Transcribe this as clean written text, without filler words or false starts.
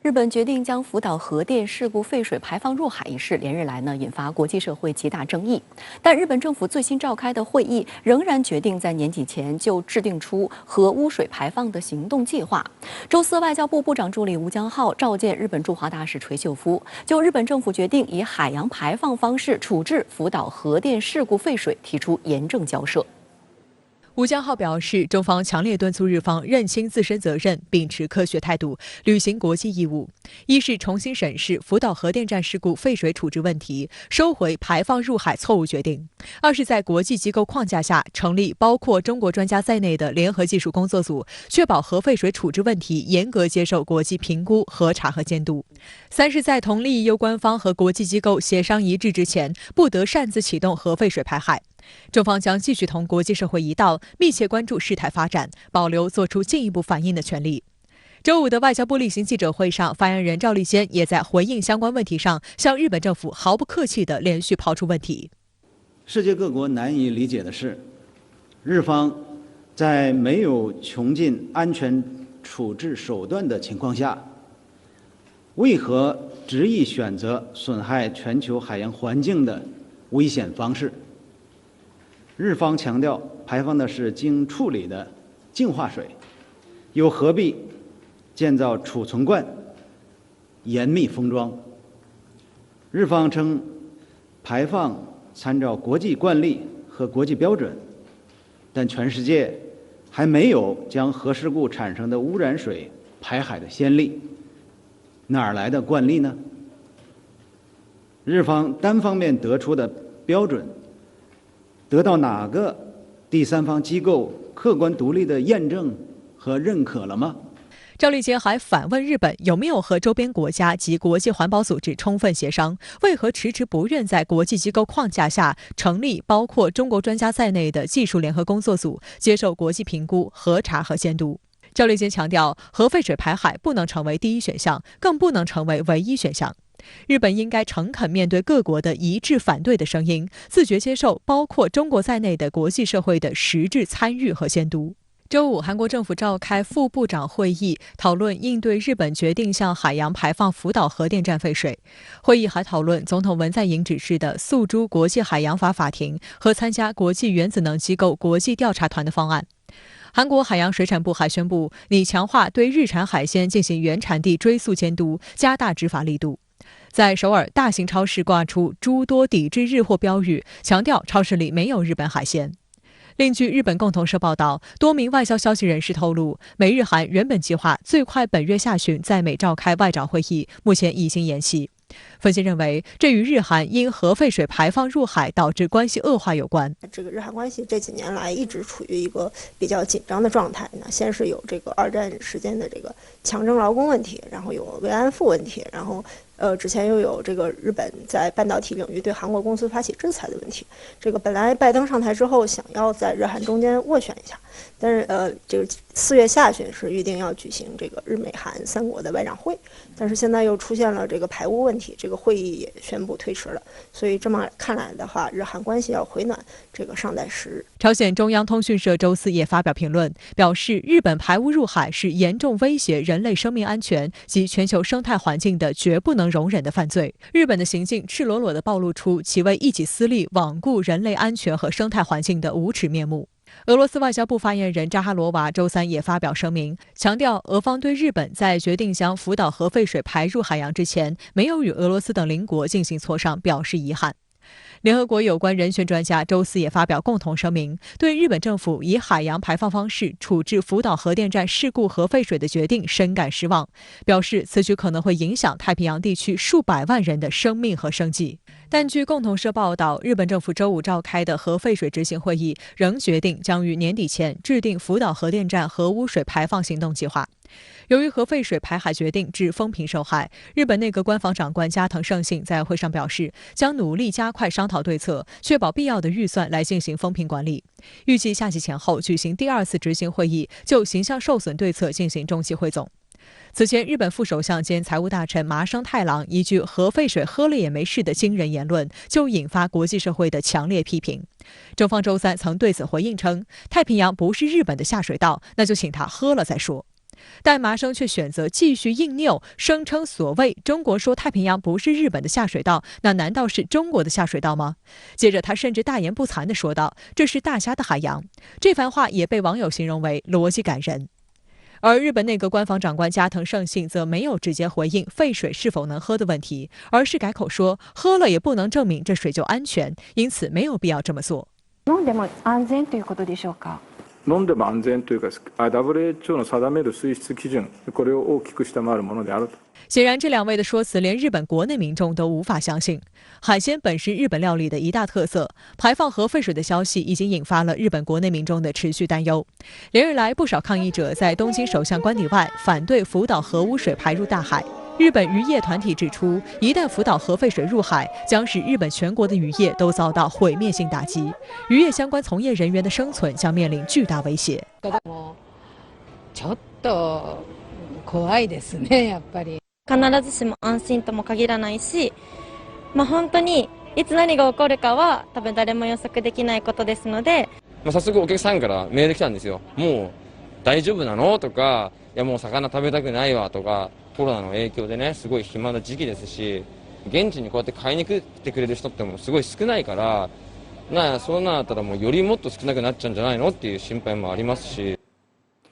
日本决定将福岛核电事故废水排放入海一事，连日来引发国际社会极大争议。但日本政府最新召开的会议仍然决定在年底前就制定出核污水排放的行动计划。周四，外交部部长助理吴江浩召见日本驻华大使垂秀夫，就日本政府决定以海洋排放方式处置福岛核电事故废水提出严正交涉。吴江浩表示，中方强烈敦促日方认清自身责任，秉持科学态度，履行国际义务。一是重新审视福岛核电站事故废水处置问题，收回排放入海错误决定；二是在国际机构框架下成立包括中国专家在内的联合技术工作组，确保核废水处置问题严格接受国际评估、核查和监督；三是在同利益攸关方和国际机构协商一致之前，不得擅自启动核废水排海。中方将继续同国际社会一道，密切关注事态发展，保留作出进一步反应的权利。周五的外交部例行记者会上，发言人赵立坚也在回应相关问题上，向日本政府毫不客气地连续抛出问题。世界各国难以理解的是，日方在没有穷尽安全处置手段的情况下，为何执意选择损害全球海洋环境的危险方式？日方强调排放的是经处理的净化水，又何必建造储存罐、严密封装？日方称排放参照国际惯例和国际标准，但全世界还没有将核事故产生的污染水排海的先例，哪儿来的惯例呢？日方单方面得出的标准得到哪个第三方机构客观独立的验证和认可了吗？赵立坚还反问日本有没有和周边国家及国际环保组织充分协商，为何迟迟不愿在国际机构框架下成立包括中国专家在内的技术联合工作组，接受国际评估、核查和监督。赵立坚强调，核废水排海不能成为第一选项，更不能成为唯一选项。日本应该诚恳面对各国的一致反对的声音，自觉接受包括中国在内的国际社会的实质参与和监督。周五，韩国政府召开副部长会议，讨论应对日本决定向海洋排放福岛核电站废水。会议还讨论总统文在寅指示的诉诸国际海洋法法庭和参加国际原子能机构国际调查团的方案。韩国海洋水产部还宣布，拟强化对日产海鲜进行原产地追溯监督，加大执法力度。在首尔，大型超市挂出诸多抵制日货标语，强调超市里没有日本海鲜。另据日本共同社报道，多名外交消息人士透露，美日韩原本计划最快本月下旬在美召开外长会议，目前已经延期。分析认为，这与日韩因核废水排放入海导致关系恶化有关。这个日韩关系这几年来一直处于一个比较紧张的状态。先是有这个二战时间的这个强征劳工问题，然后有慰安妇问题，然后之前又有这个日本在半导体领域对韩国公司发起制裁的问题。这个本来拜登上台之后想要在日韩中间斡旋一下，但是这个4月下旬是预定要举行这个日美韩3国的外长会，但是现在又出现了这个排污问题，这个会议也宣布推迟了。所以这么看来的话，日韩关系要回暖，这个尚待时日。朝鲜中央通讯社周四也发表评论，表示日本排污入海是严重威胁人类生命安全及全球生态环境的绝不能容忍的犯罪。日本的行径赤裸裸地暴露出其为一己私利罔顾人类安全和生态环境的无耻面目。俄罗斯外交部发言人扎哈罗娃周三也发表声明，强调俄方对日本在决定将福岛核废水排入海洋之前，没有与俄罗斯等邻国进行磋商，表示遗憾。联合国有关人权专家周四也发表共同声明，对日本政府以海洋排放方式处置福岛核电站事故核废水的决定深感失望，表示此举可能会影响太平洋地区数百万人的生命和生计。但据共同社报道，日本政府周五召开的核废水执行会议仍决定将于年底前制定福岛核电站核污水排放行动计划。由于核废水排海决定致风评受害，日本内阁官房长官加藤胜信在会上表示，将努力加快商讨对策，确保必要的预算来进行风评管理。预计夏季前后举行第2次执行会议，就形象受损对策进行中期汇总。此前，日本副首相兼财务大臣麻生太郎一句核废水喝了也没事的惊人言论，就引发国际社会的强烈批评。中方周三曾对此回应称，太平洋不是日本的下水道，那就请他喝了再说。但麻生却选择继续硬拗，声称所谓中国说太平洋不是日本的下水道，那难道是中国的下水道吗？接着他甚至大言不惭地说道：“这是大虾的海洋。”这番话也被网友形容为逻辑感人。而日本内阁官房长官加藤胜信则没有直接回应废水是否能喝的问题，而是改口说喝了也不能证明这水就安全，因此没有必要这么做。飲んでも安全ということでしょうか。飲んでも安全というか、WHO の定める水質基準、これを大きく下回るものであると。显然，这两位的说辞连日本国内民众都无法相信。海鲜本是日本料理的一大特色，排放核废水的消息已经引发了日本国内民众的持续担忧。连日来，不少抗议者在东京首相官邸外反对福岛核污水排入大海。日本渔业团体指出，一旦福岛核废水入海，将使日本全国的渔业都遭到毁灭性打击，渔业相关从业人员的生存将面临巨大威胁。ちょっと怖いですね、やっぱり。必ずしも安心とも限らないし、本当にいつ何が起こるかは多分誰も予測できないことですので。早速お客さんからメール来たんですよ。もう大丈夫なのとか、いやもう魚食べたくないわとか、コロナの影響でね、すごい暇な時期ですし、現地にこうやって買いに来てくれる人ってもすごい少ないから、そんなだったらもうよりもっと少なくなっちゃうんじゃないのっていう心配もありますし。